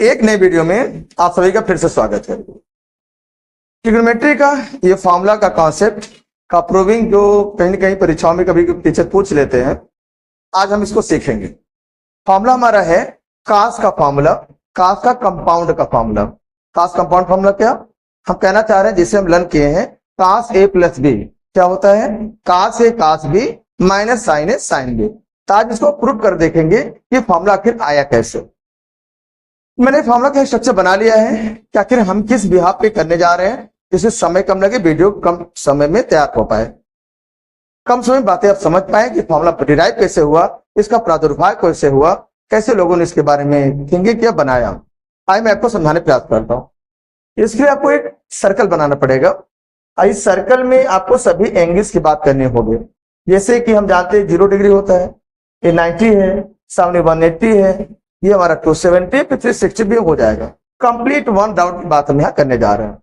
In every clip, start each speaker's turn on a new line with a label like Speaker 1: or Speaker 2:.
Speaker 1: एक नए वीडियो में आप सभी का फिर से स्वागत है। ट्रिग्नोमेट्री का ये फॉर्मूला का कॉन्सेप्ट का प्रूविंग जो कहीं न कहीं परीक्षाओं में कभी टीचर पूछ लेते हैं, आज हम इसको सीखेंगे। फॉर्मूला हमारा है कास का फॉर्मूला, कास का कंपाउंड का फॉर्मूला। कास कंपाउंड फॉर्मूला क्या हम कहना चाह रहे हैं, जिसे हम लर्न किए हैं, कास ए प्लस बी क्या होता है, कास ए कास बी माइनस साइन ए साइन बी। तो आज इसको प्रूव कर देखेंगे कि फॉर्मूला आखिर आया कैसे। मैंने फॉर्मूला का स्ट्रक्चर बना लिया है कि आखिर हम किस बिहाफ पे करने जा रहे हैं, जिससे समय कम लगे, वीडियो कम समय में तैयार हो पाए, कम समय में बातें आप समझ पाए कि फॉर्मूला डिराइव कैसे हुआ, इसका प्रादुर्भाव कैसे हुआ, कैसे लोगों ने इसके बारे में थिंकिंग किया, बनाया। आइए मैं आपको समझाने प्रयास करता हूँ। इसके लिए आपको एक सर्कल बनाना पड़ेगा। इस सर्कल में आपको सभी एंगल्स की बात करनी होगी। जैसे कि हम जानते हैं 0 डिग्री होता है, ये 90 है, सामने 180 है, ये हमारा 270 फिर 360 भी हो जाएगा। कंप्लीट वन डाउट की बात हम यहाँ करने जा रहे हैं।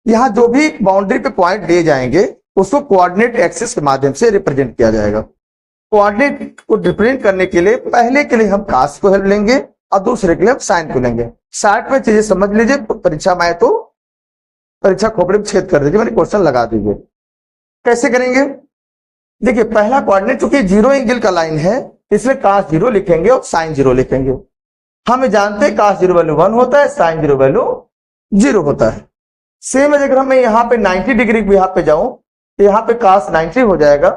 Speaker 1: यहाँ जो भी बाउंड्री पे पॉइंट दिए जाएंगे उसको कोऑर्डिनेट एक्सिस के माध्यम से रिप्रेजेंट किया जाएगा। कोऑर्डिनेट को रिप्रेजेंट करने के लिए पहले के लिए हम कास को हेल्प लेंगे और दूसरे के लिए हम साइन को लेंगे। साइड में चीजें समझ लीजिए, परीक्षा में आए तो परीक्षा खोपड़ी में छेद कर दीजिए, मैंने क्वेश्चन लगा दीजिए। कैसे करेंगे, देखिए पहला कोऑर्डिनेट चूंकि 0 एंगल का लाइन है इसलिए कास 0 लिखेंगे और साइन 0 लिखेंगे। हम जानते हैं कास 0 वैल्यू 1 होता है, साइन 0 वैल्यू 0 होता है। सेम अगर मैं यहाँ पे 90 डिग्री यहाँ पे जाऊं तो यहाँ पे कास 90 हो जाएगा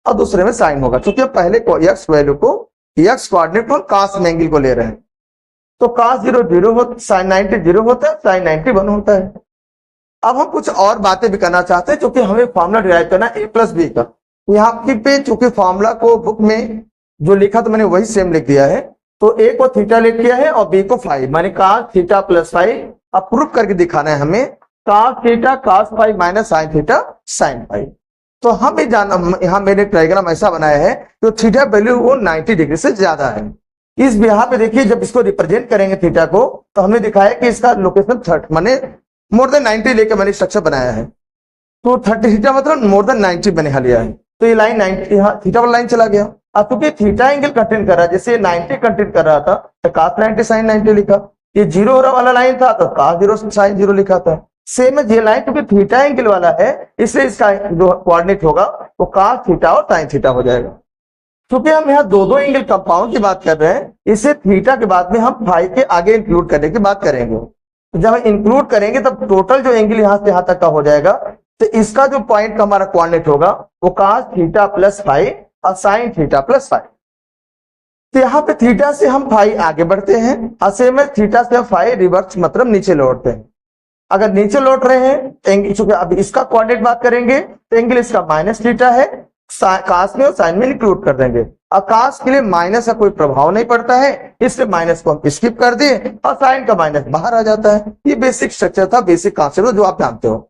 Speaker 1: और दूसरे में साइन होगा, क्योंकि पहले को एक्स वैल्यू को एक्स कोऑर्डिनेट को कास एंगल को ले रहे हैं। तो कास 0 0 होता, साइन 90 0 होता है, साइन 90 1 होता है। अब हम कुछ और बातें भी करना चाहते हैं, क्योंकि हमें फॉर्मूला डिराइव करना है a प्लस बी का। यहाँ पे चूंकि फॉर्मूला को बुक में जो लिखा तो मैंने वही सेम लिख दिया है, तो ए को थीटा लिख दिया है और बी को फाइव, मैंने कास थीटा प्लस फाइव। अब प्रूफ करके दिखाना है हमें cos theta cos five minus sine theta sine five. तो हम ये जाना, यहाँ मैंने डायग्राम ऐसा बनाया है तो थीटा वैल्यू वो 90 डिग्री से ज्यादा है। इस बिहार पे देखिए जब इसको रिप्रेजेंट करेंगे थीटा को, तो हमने दिखाया कि इसका लोकेशन 30 माने मोर देन 90 लेके मैंने स्ट्रक्चर बनाया है। तो 30 थीटा मतलब मोर देन 90 मैंने लिया है, तो ये लाइन 90 यहाँ थीटा वाला लाइन चला गया। अब क्योंकि थीटा एंगल कंटेन कर रहा है, जैसे 90 कंटेन कर रहा था तो कास 90 साइन 90 लिखा, ये 0 वाला लाइन था तो कास 0 साइन 0 लिखा था। सेम है ये लाइन, क्योंकि थीटा एंगल वाला है इसलिए इसका जो कोऑर्डिनेट होगा वो कास थीटा और साइन थीटा हो जाएगा। क्योंकि हम यहाँ दो एंगल कंपाउंड की बात कर रहे हैं, इसे थीटा के बाद में हम फाइव के आगे इंक्लूड करने की बात करेंगे। जब हम इंक्लूड करेंगे तब टोटल जो एंगल यहाँ से यहाँ तक का हो जाएगा, तो इसका जो पॉइंट का हमारा कोऑर्डिनेट होगा वो कास थीटा प्लस फाइव और साइन थीटा प्लस फाइव। तो यहाँ पे थीटा से हम फाइव आगे बढ़ते हैं और सेम है थीटा से फाइव रिवर्स मतलब नीचे लौटते हैं। अगर नीचे लौट रहे हैं एंगल, चूंकि अब इसका कोऑर्डिनेट बात करेंगे तो एंगल इसका माइनस थीटा है, कास में और साइन में इंक्लूड कर देंगे। कास के लिए माइनस का कोई प्रभाव नहीं पड़ता है, इसलिए माइनस को हम स्किप कर दिए और साइन का माइनस बाहर आ जाता है। ये बेसिक स्ट्रक्चर था, बेसिक कॉन्सेप्ट जो आप जानते हो।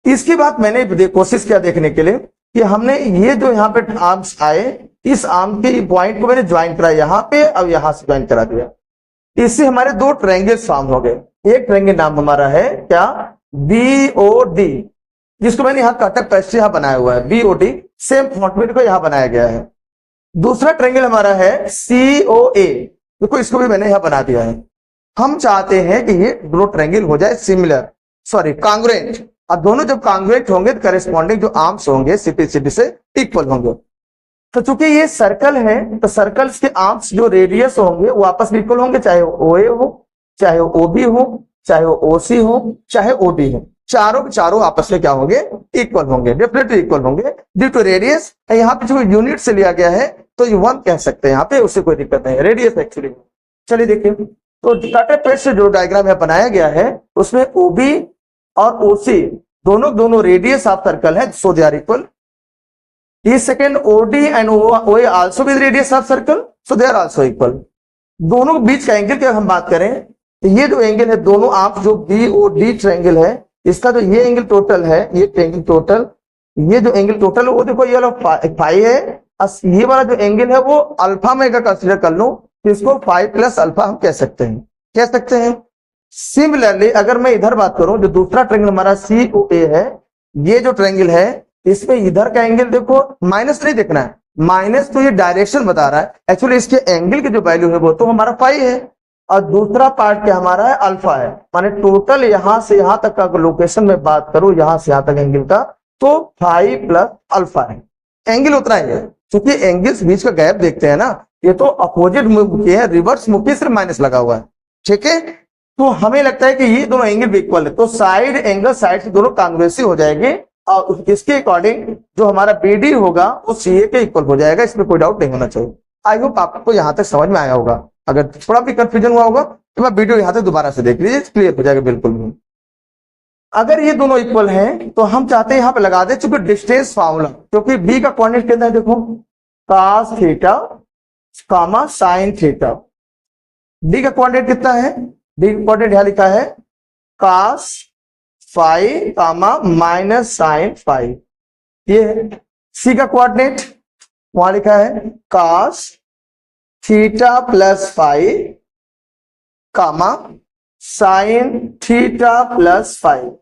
Speaker 1: इसके बाद मैंने कोशिश किया देखने के लिए कि हमने ये जो यहाँ पे आर्म्स आए, इस आर्म के पॉइंट को मैंने ज्वाइन करा यहाँ पे, अब यहाँ से ज्वाइन करा दिया। इससे हमारे दो ट्रायंगल फॉर्म हो गए। एक ट्रायंगल नाम हमारा है क्या, BOD, जिसको मैंने यहाँ कटक पेस्ट्री यहाँ बनाया हुआ है, BOD सेम फॉन्ट में को यहाँ बनाया गया है। दूसरा ट्रायंगल हमारा है COA, देखो इसको भी मैंने यहाँ बना दिया है। हम चाहते हैं कि ये दो ट्रायंगल हो जाए सिमिलर, सॉरी कांग्रुएंट, और दोनों जब कांग्रुएंट होंगे तो करेस्पॉन्डिंग जो आर्म्स होंगे CPCD से इक्वल होंगे। तो चूंकि ये सर्कल है तो सर्कल्स के आर्म्स जो रेडियस होंगे वो आपस में इक्वल होंगे, चाहे वो OA हो, चाहे वो OB हो, चाहे वो OC हो, चाहे OD हो, चारों के चारों आपस में क्या होंगे, इक्वल होंगे, डेफिनेटली इक्वल होंगे ड्यू टू रेडियस। यहाँ पे जो यूनिट से लिया गया है तो ये 1 कह सकते हैं यहाँ पे, उससे कोई दिक्कत नहीं है, रेडियस एक्चुअली। चलिए देखिए, तो कटक पेस्ट से जो डायग्राम यहाँ बनाया गया है उसमें OB और OC दोनों रेडियस ऑफ सर्कल है, सो दे आर इक्वल। ये second OD and OA also with radius of circle, so they are also equal. दोनों बीच का एंगल की हम बात करें तो ये जो एंगल है दोनों आप जो BOD ट्रायंगल है, इसका जो ये एंगल टोटल है, ये एंगल टोटल, ये जो एंगल टोटल है वो देखो ये वाला फाइव है, ये वाला जो एंगल है वो अल्फा में अगर कंसिडर कर लो तो इसको 5 प्लस अल्फा हम कह सकते हैं। सिमिलरली अगर मैं इधर बात करूं, जो दूसरा ट्रायंगल हमारा COA है, ये जो ट्रायंगल है इसमें इधर का एंगल देखो माइनस नहीं देखना है, माइनस तो ये डायरेक्शन बता रहा है, एक्चुअली इसके एंगल की जो वैल्यू है वो तो हमारा 5 है, और दूसरा पार्ट क्या हमारा है, अल्फा है। माने टोटल यहां से यहां तक का लोकेशन में बात करूं, यहां से यहां तक एंगल का, तो फाइव प्लस अल्फा है। एंगल उतना ही है, क्योंकि एंगल्स बीच का गैप देखते हैं ना, ये तो अपोजिट मुख के है, रिवर्स मुख के सिर्फ माइनस लगा हुआ है। ठीक है, तो हमें लगता है कि ये दोनों एंगल भी इक्वल है, तो साइड एंगल साइड से दोनों कांग्रेसिव हो जाएंगे, और इसके अकॉर्डिंग जो हमारा बीडी होगा वो सीए के इक्वल हो जाएगा, इसमें कोई डाउट नहीं होना चाहिए। आई होप आपको यहां तक समझ में आया होगा। अगर थोड़ा भी कंफ्यूजन हुआ होगा तो मैं वीडियो यहां तक दोबारा से देख लीजिए, क्लियर हो जाएगा बिल्कुल भी। अगर ये दोनों इक्वल हैं तो हम चाहते हैं यहां पे लगा दे, चूंकि डिस्टेंस फार्मूला, क्योंकि बी का कोऑर्डिनेट कितना है, देखो cos theta comma sine theta. D का कोऑर्डिनेट कितना है, डी का कोऑर्डिनेट यहां लिखा है cos five comma minus sine five, ये है। सी का कोऑर्डिनेट वहां लिखा है cos theta plus five comma sine theta plus five.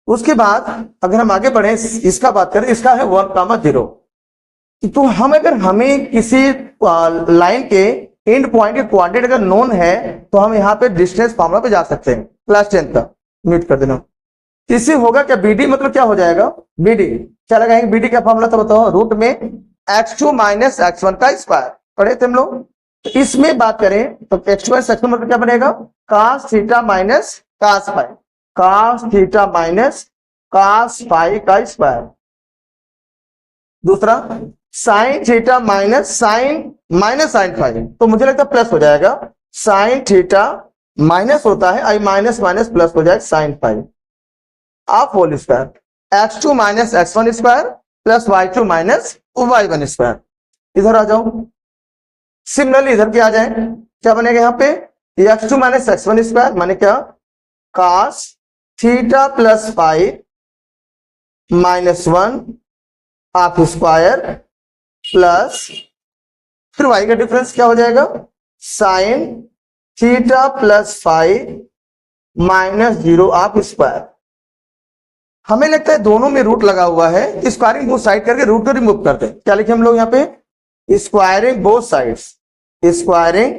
Speaker 1: उसके बाद अगर हम आगे बढ़े, इसका बात करें, इसका है 1,0। तो हम अगर हमें किसी लाइन के एंड पॉइंट के कोऑर्डिनेट अगर नोन है तो हम यहाँ पे डिस्टेंस फार्मूला पे जा सकते हैं, क्लास 10 का म्यूट कर देना। इससे होगा क्या, बीडी मतलब क्या हो जाएगा, बीडी क्या लगाएंगे, बीडी क्या फार्मूला था बताओ, रूट में x2 माइनस x1 का स्क्वायर, पढ़े थे हम लोग। तो इसमें बात करें तो x2 माइनस x1 मतलब क्या बनेगा, cos theta minus cos five, cos theta minus cos five का स्क्वायर। दूसरा sin theta minus sine five, तो मुझे लगता है प्लस हो जाएगा, sin थीटा माइनस होता है, आई माइनस माइनस प्लस हो जाएगा साइन फाइव आप whole square, x2 minus x1 square plus y2 minus y1 square. इधर आ जाओ, सिमिलरली इधर क्या आ जाए, क्या बनेगा यहाँ पे, x2 माइनस x1 स्क्वायर माने क्या, cos theta plus five minus 1 आप स्क्वायर प्लस, फिर y का डिफरेंस क्या हो जाएगा, sign theta plus five minus 0 आप स्क्वायर। हमें लगता है दोनों में रूट लगा हुआ है, स्क्वायरिंग बोथ साइड करके रूट को रिमूव करते हैं। क्या लिखे हम लोग यहाँ पे, squaring both sides, squaring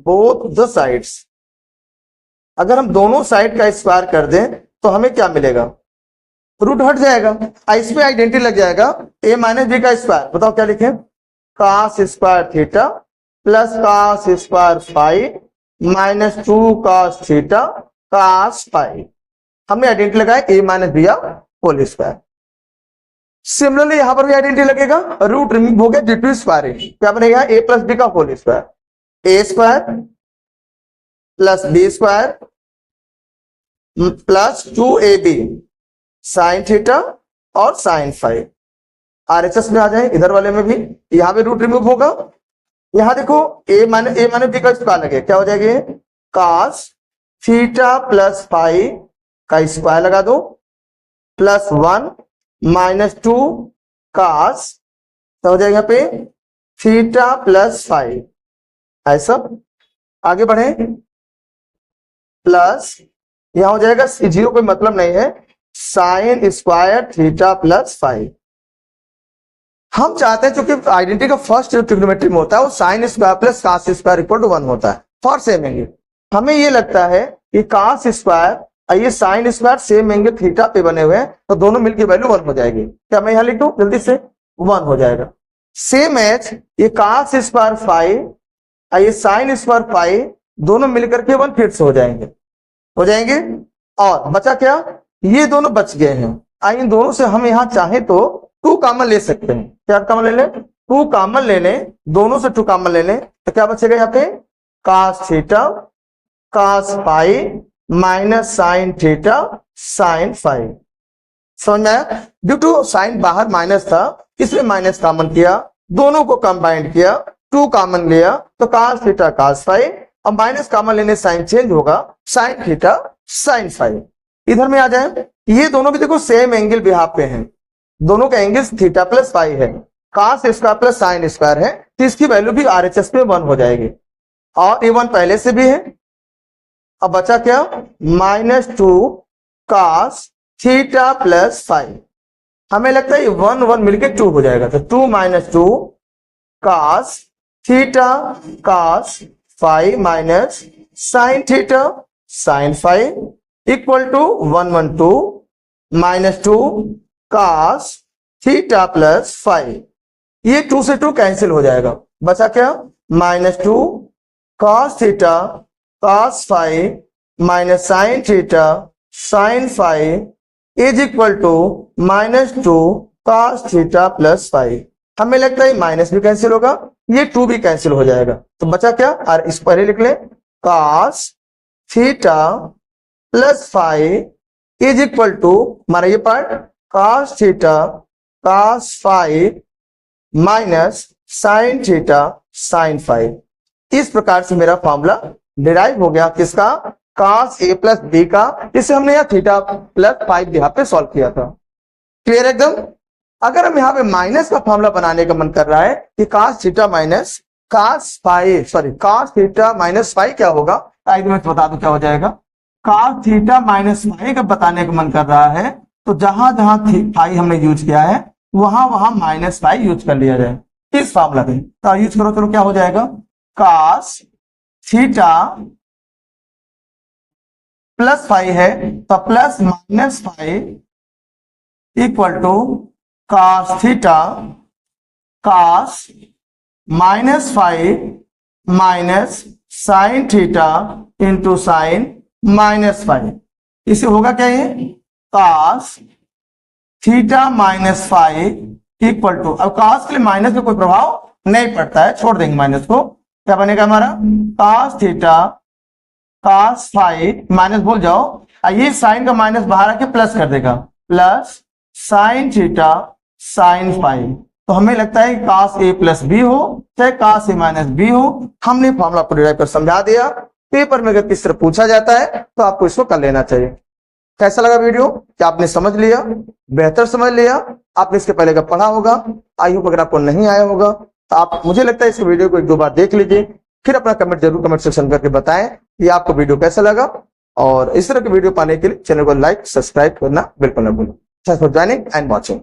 Speaker 1: both the sides. अगर हम दोनों साइड का स्क्वायर कर दें तो हमें क्या मिलेगा, रूट हट जाएगा, इसमें आइडेंटिटी लग जाएगा, a माइनस बी का स्क्वायर, बताओ क्या लिखे, cos square theta plus cos square five minus 2 cos theta cos five. हमने आइडेंटिटी लगाया a minus B whole square. Similarly यहां पर भी आइडेंटिटी लगेगा, रूट रिमूव हो गया ड्यू टू स्क्वायरिंग, क्या बनेगा, a प्लस बी का whole square, a square plus B square plus 2ab sine theta और साइन फाइव। आरएचएस में आ जाए, इधर वाले में भी यहां पे रूट रिमूव होगा, यहां देखो a माइनस बी का स्क्वायर लगे, क्या हो जाएगा, cos थीटा प्लस फाइव का स्क्वायर लगा दो प्लस 1 माइनस 2 cos, तो हो जाएगा यहाँ पे थीटा प्लस फाइव, ऐसा आगे बढ़े, प्लस यहां हो जाएगा, जीरो कोई मतलब नहीं है, sine square theta plus five. हम चाहते हैं, चूंकि आइडेंटिटी का फर्स्ट जो ट्रिग्नोमेट्री में होता है वो sine square plus cos square equal to 1 होता है फॉर सेम एंगल। हमें ये लगता है कि cos स्क्वायर ये sine square same angle theta पे बने हुए हैं, तो दोनों मिलकर वैल्यू 1 हो जाएगी। क्या मैं यहां लिख दूं जल्दी से, 1 हो जाएगा। सेम एज ये cos स्क्वायर फाइव ये साइन स्क्वायर फाइव दोनों मिलकर के 1 फिर से हो जाएंगे। और बचा क्या, ये दोनों बच गए हैं, इन दोनों से हम यहां चाहे तो 2 कॉमन ले सकते हैं। क्या कॉमन ले लें, 2 कॉमन ले लें, दोनों से 2 कॉमन ले लें, तो क्या बचेगा यहाँ पे, cos theta cos five minus sine theta sine five. समझ में आया, ड्यू टू साइन बाहर माइनस था इसलिए माइनस कॉमन किया, दोनों को कंबाइंड किया, 2 कॉमन लिया तो cos थीटा cos फाइव, और माइनस कॉमन लेने साइन चेंज होगा, साइन थीटा साइन फाइव। इधर में आ जाए, ये दोनों भी देखो सेम एंगल बिहाफ पे हैं, दोनों का एंगल थीटा प्लस फाइव है, cos square plus sine square है, तो इसकी वैल्यू भी आरएचएस में 1 हो जाएगी, और ये 1 पहले से भी है। अब बचा क्या, minus 2 cos theta plus five. हमें लगता है ये 1 1 मिलकर 2 हो जाएगा, तो 2 minus 2 cos theta cos five minus sine theta sine five equal to 112 minus 2 cos theta plus 5। ये 2 से 2 कैंसिल हो जाएगा, बचा क्या minus 2 cos theta cos 5 minus sine theta sine 5 is equal to minus 2 cos theta plus 5। हमें लगता है minus भी कैंसिल होगा, ये 2 भी कैंसिल हो जाएगा, तो बचा क्या, और इस पहले लिख ले cos theta plus 5 is equal to हमारा ये part cos theta cos 5 minus sine theta sine 5। इस प्रकार से मेरा फॉर्मूला डिराइव हो गया, किसका, cos a प्लस b का। इसे हमने यहाँ थीटा प्लस 5 यहाँ पे सॉल्व किया था। क्लियर एकदम। अगर हम यहाँ पे माइनस का फॉर्मूला बनाने का मन कर रहा है कि cos theta minus cos theta minus 5 क्या होगा, आइए मैं बता दूं क्या हो जाएगा। cos थीटा माइनस 5 का बताने का मन कर रहा है तो जहां जहां 5 हमने यूज किया है वहां वहां माइनस 5 यूज कर लिया जाए इस फॉर्मूला में। तो यूज करो, चलो क्या हो जाएगा, cos थीटा प्लस 5 है तो plus minus 5 equal to cos theta cos minus 5 minus sine theta into sine minus 5। इसे होगा क्या, ये cos theta minus 5 equal to, अब cos के लिए माइनस का कोई प्रभाव नहीं पड़ता है, छोड़ देंगे माइनस को। क्या बनेगा हमारा cos थीटा cos 5 माइनस भूल जाओ, ये साइन का माइनस बाहर आके प्लस कर देगा, प्लस साइन थीटा साइन 5। तो हमें लगता है cos a प्लस बी हो चाहे cos a माइनस बी हो, हमने फॉर्मूला को डिराइव कर समझा दिया। पेपर में अगर किस तरह पूछा जाता है तो आपको इसको कर लेना चाहिए। कैसा लगा वीडियो, क्या आपने समझ लिया, बेहतर समझ लिया, आपने इसके पहले का पढ़ा होगा। आई होप अगर आपको नहीं आया होगा तो आप, मुझे लगता है इस वीडियो को 1-2 बार देख लीजिए, फिर अपना कमेंट जरूर कमेंट सेक्शन करके बताएं कि आपको वीडियो कैसा लगा। और इस तरह के वीडियो पाने के लिए चैनल को लाइक सब्सक्राइब करना बिल्कुल न भूलें। Thanks for joining and watching.